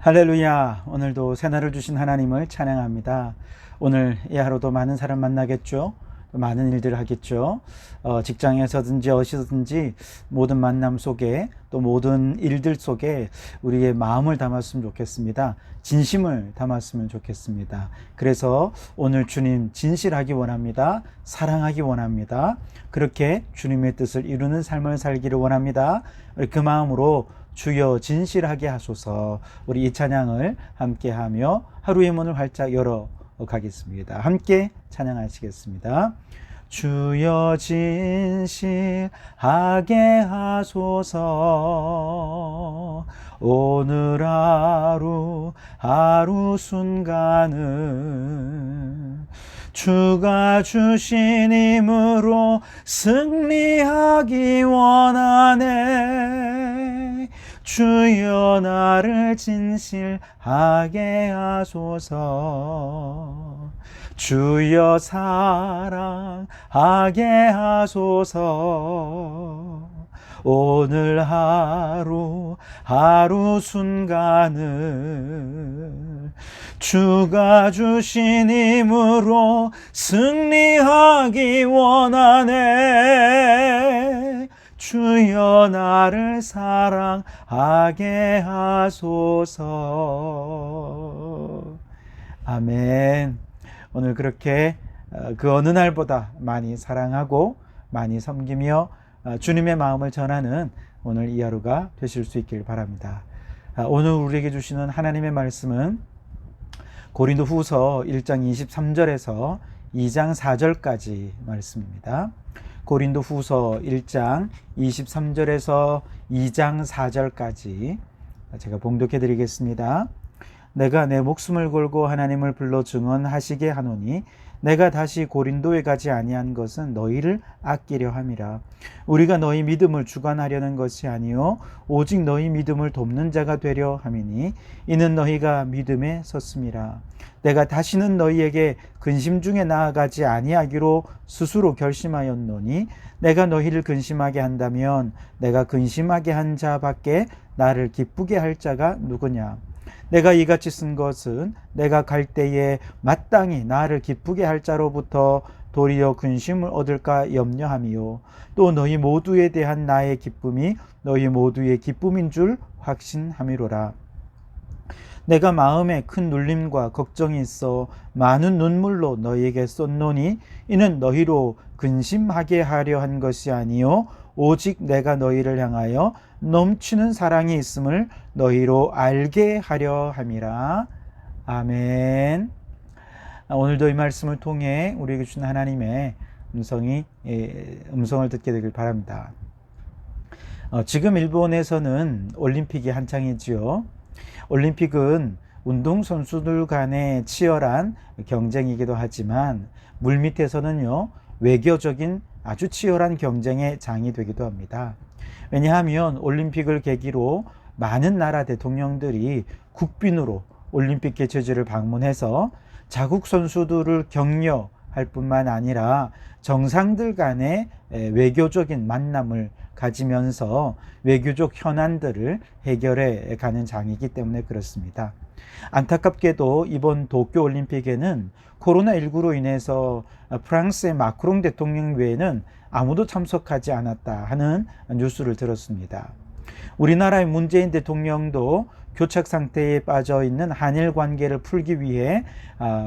할렐루야. 오늘도 새날을 주신 하나님을 찬양합니다. 오늘 이 하루도 많은 사람 만나겠죠. 또 많은 일들을 하겠죠. 직장에서든지 어디서든지 모든 만남 속에 또 모든 일들 속에 우리의 마음을 담았으면 좋겠습니다. 진심을 담았으면 좋겠습니다. 그래서 오늘 주님 진실하기 원합니다. 사랑하기 원합니다. 그렇게 주님의 뜻을 이루는 삶을 살기를 원합니다. 그 마음으로 주여 진실하게 하소서. 우리 이 찬양을 함께하며 하루의 문을 활짝 열어 가겠습니다. 함께 찬양하시겠습니다. 주여 진실하게 하소서. 오늘 하루 순간은 주가 주신 힘으로 승리하기 원하네. 주여 나를 진실하게 하소서. 주여 사랑하게 하소서. 오늘 하루 순간을 주가 주신 힘으로 승리하기 원하네. 주여 나를 사랑하게 하소서. 아멘. 오늘 그렇게 그 어느 날보다 많이 사랑하고 많이 섬기며 주님의 마음을 전하는 오늘 이 하루가 되실 수 있길 바랍니다. 오늘 우리에게 주시는 하나님의 말씀은 고린도후서 1장 23절에서 2장 4절까지 말씀입니다. 고린도후서 1장 23절에서 2장 4절까지 제가 봉독해 드리겠습니다. 내가 내 목숨을 걸고 하나님을 불러 증언하시게 하노니 내가 다시 고린도에 가지 아니한 것은 너희를 아끼려 함이라. 우리가 너희 믿음을 주관하려는 것이 아니요 오직 너희 믿음을 돕는 자가 되려 함이니 이는 너희가 믿음에 섰음이라. 내가 다시는 너희에게 근심 중에 나아가지 아니하기로 스스로 결심하였노니 내가 너희를 근심하게 한다면 내가 근심하게 한 자밖에 나를 기쁘게 할 자가 누구냐. 내가 이같이 쓴 것은 내가 갈 때에 마땅히 나를 기쁘게 할 자로부터 도리어 근심을 얻을까 염려함이요 또 너희 모두에 대한 나의 기쁨이 너희 모두의 기쁨인 줄 확신함이로라. 내가 마음에 큰 눌림과 걱정이 있어 많은 눈물로 너희에게 쏟노니 이는 너희로 근심하게 하려 한 것이 아니요 오직 내가 너희를 향하여 넘치는 사랑이 있음을 너희로 알게 하려 함이라. 아멘. 오늘도 이 말씀을 통해 우리에게 주신 하나님의 음성을 듣게 되길 바랍니다. 지금 일본에서는 올림픽이 한창이지요. 올림픽은 운동선수들 간의 치열한 경쟁이기도 하지만 물밑에서는요 외교적인 아주 치열한 경쟁의 장이 되기도 합니다. 왜냐하면 올림픽을 계기로 많은 나라 대통령들이 국빈으로 올림픽 개최지를 방문해서 자국 선수들을 격려할 뿐만 아니라 정상들 간의 외교적인 만남을 가지면서 외교적 현안들을 해결해 가는 장이기 때문에 그렇습니다. 안타깝게도 이번 도쿄올림픽에는 코로나19로 인해서 프랑스의 마크롱 대통령 외에는 아무도 참석하지 않았다 하는 뉴스를 들었습니다. 우리나라의 문재인 대통령도 교착 상태에 빠져 있는 한일 관계를 풀기 위해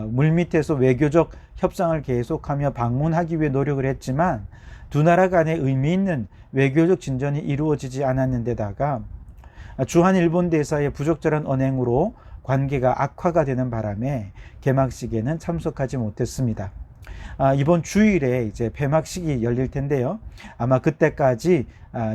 물밑에서 외교적 협상을 계속하며 방문하기 위해 노력을 했지만 두 나라 간의 의미 있는 외교적 진전이 이루어지지 않았는데다가 주한 일본 대사의 부적절한 언행으로 관계가 악화가 되는 바람에 개막식에는 참석하지 못했습니다. 이번 주일에 이제 폐막식이 열릴 텐데요. 아마 그때까지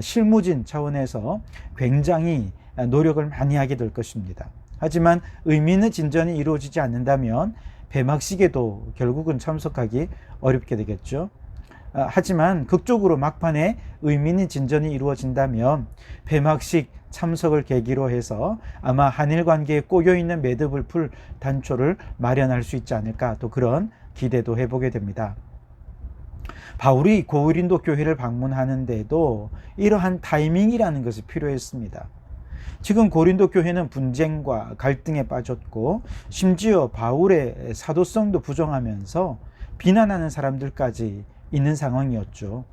실무진 차원에서 굉장히 노력을 많이 하게 될 것입니다. 하지만 의미 있는 진전이 이루어지지 않는다면 폐막식에도 결국은 참석하기 어렵게 되겠죠. 하지만 극적으로 막판에 의미 있는 진전이 이루어진다면 폐막식 참석을 계기로 해서 아마 한일 관계에 꼬여있는 매듭을 풀 단초를 마련할 수 있지 않을까, 또 그런 기대도 해보게 됩니다. 바울이 고린도 교회를 방문하는데도 이러한 타이밍이라는 것이 필요했습니다. 지금 고린도 교회는 분쟁과 갈등에 빠졌고 심지어 바울의 사도성도 부정하면서 비난하는 사람들까지 있는 상황이었죠.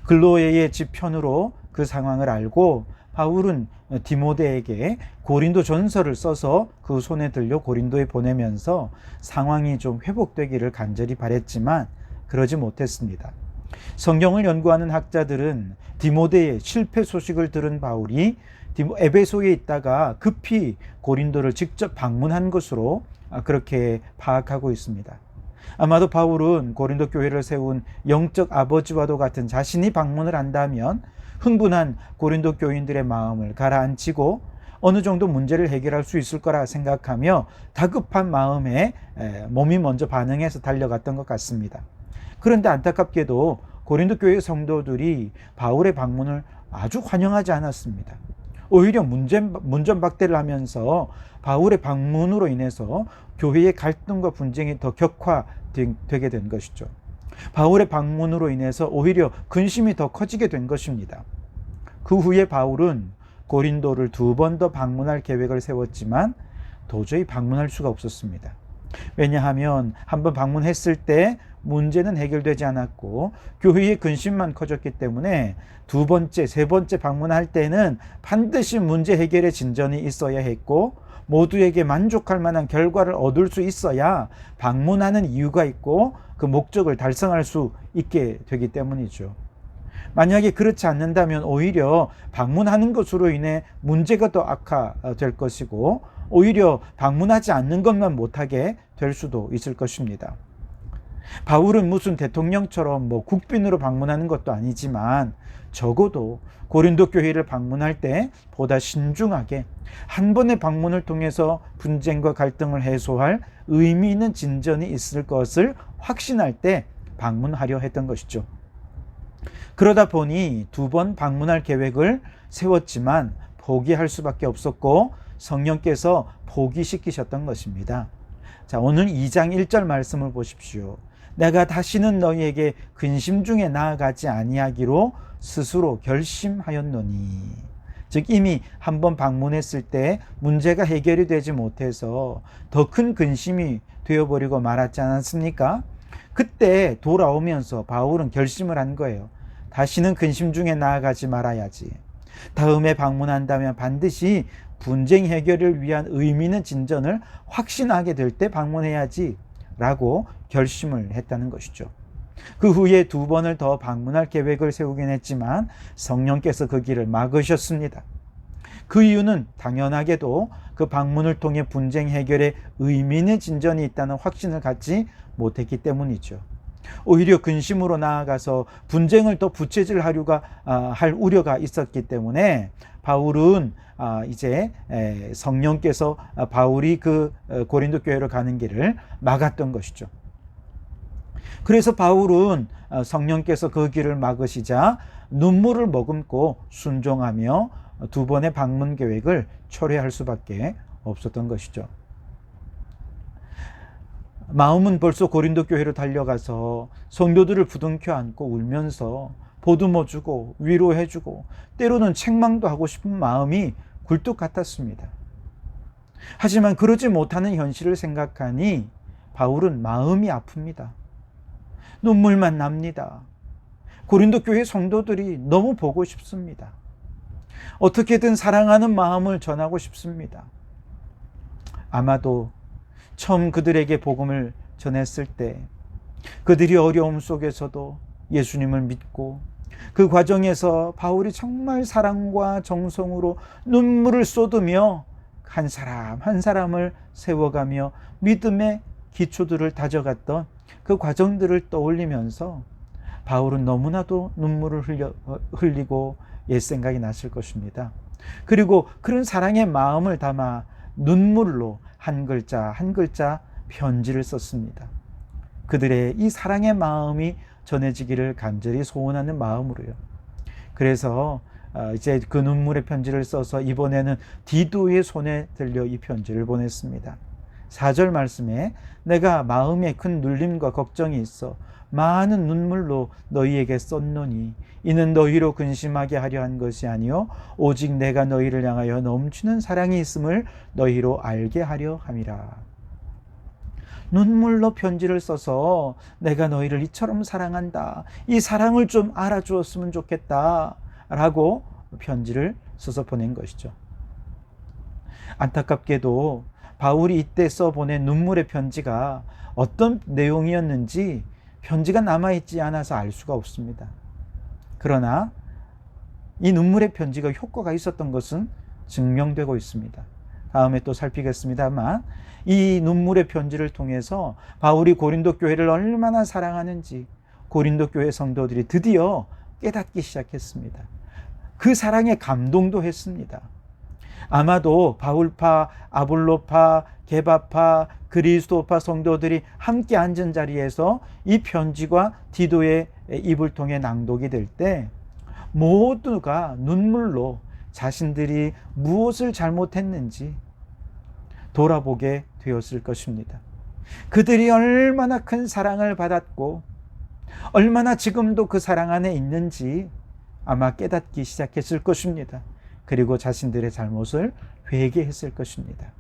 글로에의 지편으로 그 상황을 알고 바울은 디모데에게 고린도 전서를 써서 그 손에 들려 고린도에 보내면서 상황이 좀 회복되기를 간절히 바랬지만 그러지 못했습니다. 성경을 연구하는 학자들은 디모데의 실패 소식을 들은 바울이 에베소에 있다가 급히 고린도를 직접 방문한 것으로 그렇게 파악하고 있습니다. 아마도 바울은 고린도 교회를 세운 영적 아버지와도 같은 자신이 방문을 한다면 흥분한 고린도 교인들의 마음을 가라앉히고 어느 정도 문제를 해결할 수 있을 거라 생각하며 다급한 마음에 몸이 먼저 반응해서 달려갔던 것 같습니다. 그런데 안타깝게도 고린도 교회 성도들이 바울의 방문을 아주 환영하지 않았습니다. 오히려 문전박대를 하면서 바울의 방문으로 인해서 교회의 갈등과 분쟁이 더 격화되게 된 것이죠. 바울의 방문으로 인해서 오히려 근심이 더 커지게 된 것입니다. 그 후에 바울은 고린도를 2번 더 방문할 계획을 세웠지만 도저히 방문할 수가 없었습니다. 왜냐하면 한번 방문했을 때 문제는 해결되지 않았고 교회의 근심만 커졌기 때문에 2번째, 3번째 방문할 때는 반드시 문제 해결의 진전이 있어야 했고 모두에게 만족할 만한 결과를 얻을 수 있어야 방문하는 이유가 있고 그 목적을 달성할 수 있게 되기 때문이죠. 만약에 그렇지 않는다면 오히려 방문하는 것으로 인해 문제가 더 악화될 것이고 오히려 방문하지 않는 것만 못하게 될 수도 있을 것입니다. 바울은 무슨 대통령처럼 국빈으로 방문하는 것도 아니지만 적어도 고린도 교회를 방문할 때 보다 신중하게 한 번의 방문을 통해서 분쟁과 갈등을 해소할 의미 있는 진전이 있을 것을 확신할 때 방문하려 했던 것이죠. 그러다 보니 2번 방문할 계획을 세웠지만 포기할 수밖에 없었고 성령께서 포기시키셨던 것입니다. 자, 오늘 2장 1절 말씀을 보십시오. 내가 다시는 너희에게 근심 중에 나아가지 아니하기로 스스로 결심하였노니. 즉 이미 한번 방문했을 때 문제가 해결이 되지 못해서 더 큰 근심이 되어버리고 말았지 않았습니까? 그때 돌아오면서 바울은 결심을 한 거예요. 다시는 근심 중에 나아가지 말아야지. 다음에 방문한다면 반드시 분쟁 해결을 위한 의미 있는 진전을 확신하게 될 때 방문해야지 라고 결심을 했다는 것이죠. 그 후에 2번을 더 방문할 계획을 세우긴 했지만 성령께서 그 길을 막으셨습니다. 그 이유는 당연하게도 그 방문을 통해 분쟁 해결에 의미 있는 진전이 있다는 확신을 갖지 못했기 때문이죠. 오히려 근심으로 나아가서 분쟁을 더 부채질할 우려가 있었기 때문에 바울은 이제 성령께서 바울이 그 고린도 교회로 가는 길을 막았던 것이죠. 그래서 바울은 성령께서 그 길을 막으시자 눈물을 머금고 순종하며 2번의 방문 계획을 철회할 수밖에 없었던 것이죠. 마음은 벌써 고린도 교회로 달려가서 성도들을 부둥켜 안고 울면서 보듬어주고 위로해주고 때로는 책망도 하고 싶은 마음이 굴뚝 같았습니다. 하지만 그러지 못하는 현실을 생각하니 바울은 마음이 아픕니다. 눈물만 납니다. 고린도 교회 성도들이 너무 보고 싶습니다. 어떻게든 사랑하는 마음을 전하고 싶습니다. 아마도 처음 그들에게 복음을 전했을 때 그들이 어려움 속에서도 예수님을 믿고 그 과정에서 바울이 정말 사랑과 정성으로 눈물을 쏟으며 한 사람 한 사람을 세워가며 믿음의 기초들을 다져갔던 그 과정들을 떠올리면서 바울은 너무나도 눈물을 흘리고 옛 생각이 났을 것입니다. 그리고 그런 사랑의 마음을 담아 눈물로 한 글자 한 글자 편지를 썼습니다. 그들의 이 사랑의 마음이 전해지기를 간절히 소원하는 마음으로요. 그래서 이제 그 눈물의 편지를 써서 이번에는 디도의 손에 들려 이 편지를 보냈습니다. 4절 말씀에 내가 마음에 큰 눌림과 걱정이 있어 많은 눈물로 너희에게 썼노니 이는 너희로 근심하게 하려 한 것이 아니요 오직 내가 너희를 향하여 넘치는 사랑이 있음을 너희로 알게 하려 함이라. 눈물로 편지를 써서 내가 너희를 이처럼 사랑한다, 이 사랑을 좀 알아주었으면 좋겠다 라고 편지를 써서 보낸 것이죠. 안타깝게도 바울이 이때 써보낸 눈물의 편지가 어떤 내용이었는지 편지가 남아있지 않아서 알 수가 없습니다. 그러나 이 눈물의 편지가 효과가 있었던 것은 증명되고 있습니다. 다음에 또 살피겠습니다만 이 눈물의 편지를 통해서 바울이 고린도 교회를 얼마나 사랑하는지 고린도 교회 성도들이 드디어 깨닫기 시작했습니다. 그 사랑에 감동도 했습니다. 아마도 바울파, 아볼로파, 게바파, 그리스도파 성도들이 함께 앉은 자리에서 이 편지가 디도의 입을 통해 낭독이 될 때 모두가 눈물로 자신들이 무엇을 잘못했는지 돌아보게 되었을 것입니다. 그들이 얼마나 큰 사랑을 받았고 얼마나 지금도 그 사랑 안에 있는지 아마 깨닫기 시작했을 것입니다. 그리고 자신들의 잘못을 회개했을 것입니다.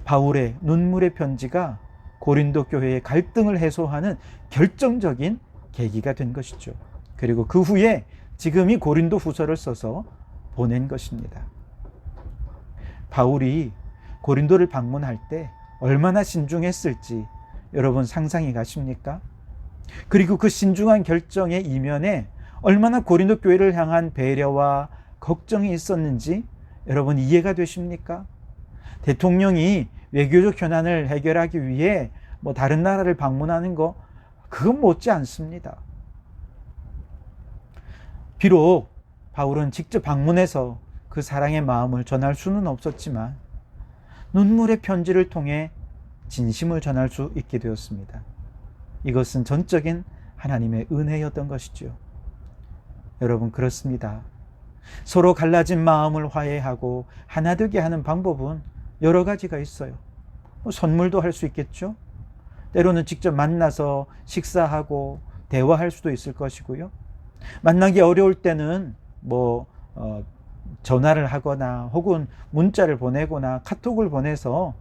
바울의 눈물의 편지가 고린도 교회의 갈등을 해소하는 결정적인 계기가 된 것이죠. 그리고 그 후에 지금 이 고린도 후서를 써서 보낸 것입니다. 바울이 고린도를 방문할 때 얼마나 신중했을지 여러분 상상이 가십니까? 그리고 그 신중한 결정의 이면에 얼마나 고린도 교회를 향한 배려와 걱정이 있었는지 여러분 이해가 되십니까? 대통령이 외교적 현안을 해결하기 위해 다른 나라를 방문하는 거 그건 못지 않습니다. 비록 바울은 직접 방문해서 그 사랑의 마음을 전할 수는 없었지만 눈물의 편지를 통해 진심을 전할 수 있게 되었습니다. 이것은 전적인 하나님의 은혜였던 것이죠. 여러분 그렇습니다. 서로 갈라진 마음을 화해하고 하나 되게 하는 방법은 여러 가지가 있어요. 선물도 할 수 있겠죠. 때로는 직접 만나서 식사하고 대화할 수도 있을 것이고요. 만나기 어려울 때는 전화를 하거나 혹은 문자를 보내거나 카톡을 보내서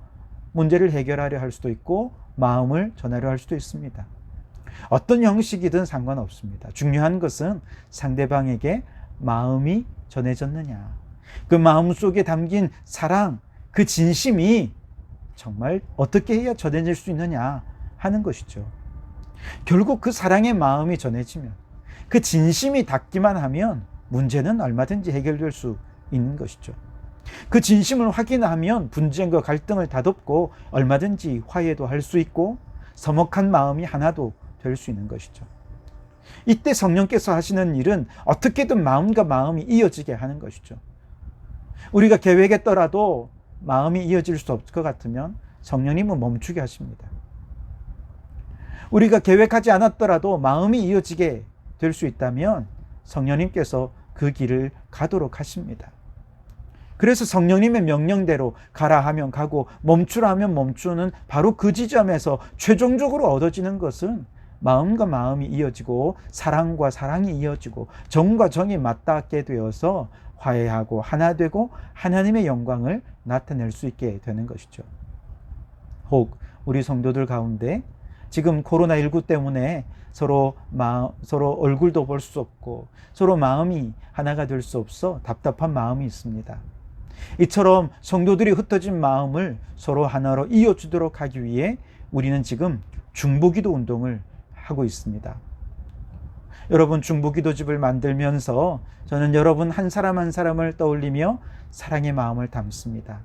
문제를 해결하려 할 수도 있고 마음을 전하려 할 수도 있습니다. 어떤 형식이든 상관없습니다. 중요한 것은 상대방에게 마음이 전해졌느냐, 그 마음 속에 담긴 사랑, 그 진심이 정말 어떻게 해야 전해질 수 있느냐 하는 것이죠. 결국 그 사랑의 마음이 전해지면, 그 진심이 닿기만 하면 문제는 얼마든지 해결될 수 있는 것이죠. 그 진심을 확인하면 분쟁과 갈등을 다덮고 얼마든지 화해도 할 수 있고 서먹한 마음이 하나도 될 수 있는 것이죠. 이때 성령께서 하시는 일은 어떻게든 마음과 마음이 이어지게 하는 것이죠. 우리가 계획했더라도 마음이 이어질 수 없을 것 같으면 성령님은 멈추게 하십니다. 우리가 계획하지 않았더라도 마음이 이어지게 될 수 있다면 성령님께서 그 길을 가도록 하십니다. 그래서 성령님의 명령대로 가라 하면 가고 멈추라 하면 멈추는 바로 그 지점에서 최종적으로 얻어지는 것은 마음과 마음이 이어지고 사랑과 사랑이 이어지고 정과 정이 맞닿게 되어서 화해하고 하나 되고 하나님의 영광을 나타낼 수 있게 되는 것이죠. 혹 우리 성도들 가운데 지금 코로나19 때문에 서로 얼굴도 볼 수 없고 서로 마음이 하나가 될 수 없어 답답한 마음이 있습니다. 이처럼 성도들이 흩어진 마음을 서로 하나로 이어주도록 하기 위해 우리는 지금 중보기도 운동을 하고 있습니다. 여러분, 중보기도집을 만들면서 저는 여러분 한 사람 한 사람을 떠올리며 사랑의 마음을 담습니다.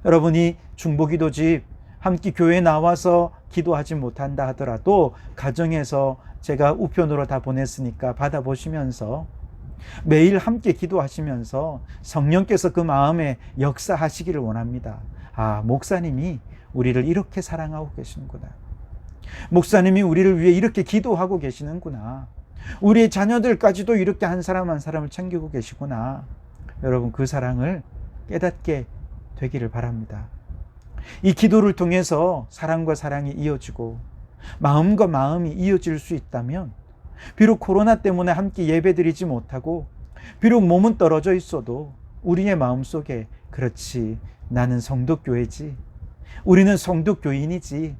여러분이 중보기도집 함께 교회에 나와서 기도하지 못한다 하더라도 가정에서 제가 우편으로 다 보냈으니까 받아보시면서 매일 함께 기도하시면서 성령께서 그 마음에 역사하시기를 원합니다. 아, 목사님이 우리를 이렇게 사랑하고 계시는구나. 목사님이 우리를 위해 이렇게 기도하고 계시는구나. 우리의 자녀들까지도 이렇게 한 사람 한 사람을 챙기고 계시구나. 여러분, 그 사랑을 깨닫게 되기를 바랍니다. 이 기도를 통해서 사랑과 사랑이 이어지고 마음과 마음이 이어질 수 있다면, 비록 코로나 때문에 함께 예배드리지 못하고 비록 몸은 떨어져 있어도 우리의 마음속에 그렇지, 나는 성도교회지, 우리는 성도교인이지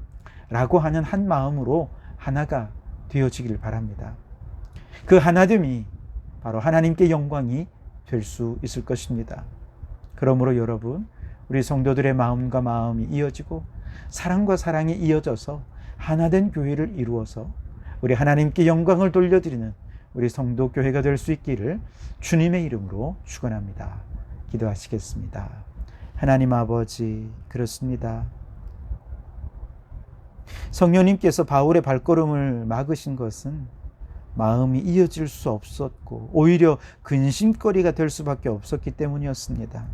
라고 하는 한 마음으로 하나가 되어지길 바랍니다. 그 하나됨이 바로 하나님께 영광이 될 수 있을 것입니다. 그러므로 여러분, 우리 성도들의 마음과 마음이 이어지고 사랑과 사랑이 이어져서 하나된 교회를 이루어서 우리 하나님께 영광을 돌려드리는 우리 성도교회가 될 수 있기를 주님의 이름으로 축원합니다. 기도하시겠습니다. 하나님 아버지, 그렇습니다. 성령님께서 바울의 발걸음을 막으신 것은 마음이 이어질 수 없었고 오히려 근심거리가 될 수밖에 없었기 때문이었습니다.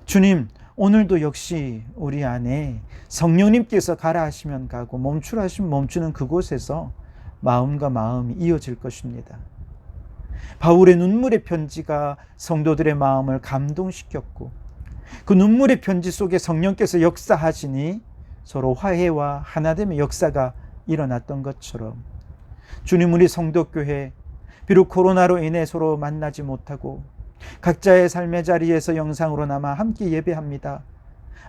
주님, 오늘도 역시 우리 안에 성령님께서 가라 하시면 가고 멈추라 하시면 멈추는 그곳에서 마음과 마음이 이어질 것입니다. 바울의 눈물의 편지가 성도들의 마음을 감동시켰고 그 눈물의 편지 속에 성령께서 역사하시니 서로 화해와 하나됨의 역사가 일어났던 것처럼, 주님, 우리 성도교회 비록 코로나로 인해 서로 만나지 못하고 각자의 삶의 자리에서 영상으로나마 함께 예배합니다.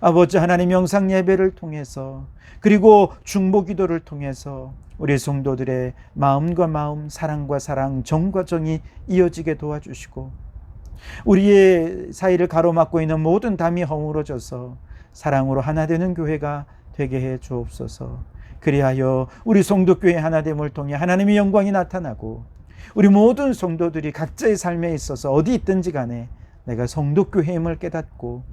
아버지 하나님, 영상 예배를 통해서 그리고 중보 기도를 통해서 우리 성도들의 마음과 마음, 사랑과 사랑, 정과 정이 이어지게 도와주시고 우리의 사이를 가로막고 있는 모든 담이 허물어져서 사랑으로 하나 되는 교회가 되게 해 주옵소서. 그리하여 우리 성도교회 하나됨을 통해 하나님의 영광이 나타나고 우리 모든 성도들이 각자의 삶에 있어서 어디 있든지 간에 내가 성도교회임을 깨닫고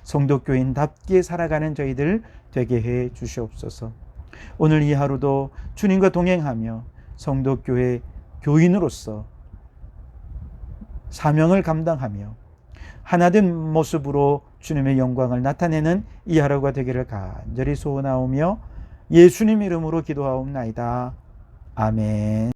성도교인답게 살아가는 저희들 되게 해 주시옵소서. 오늘 이 하루도 주님과 동행하며 성도교회 교인으로서 사명을 감당하며 하나된 모습으로 주님의 영광을 나타내는 이 하루가 되기를 간절히 소원하오며 예수님 이름으로 기도하옵나이다. 아멘.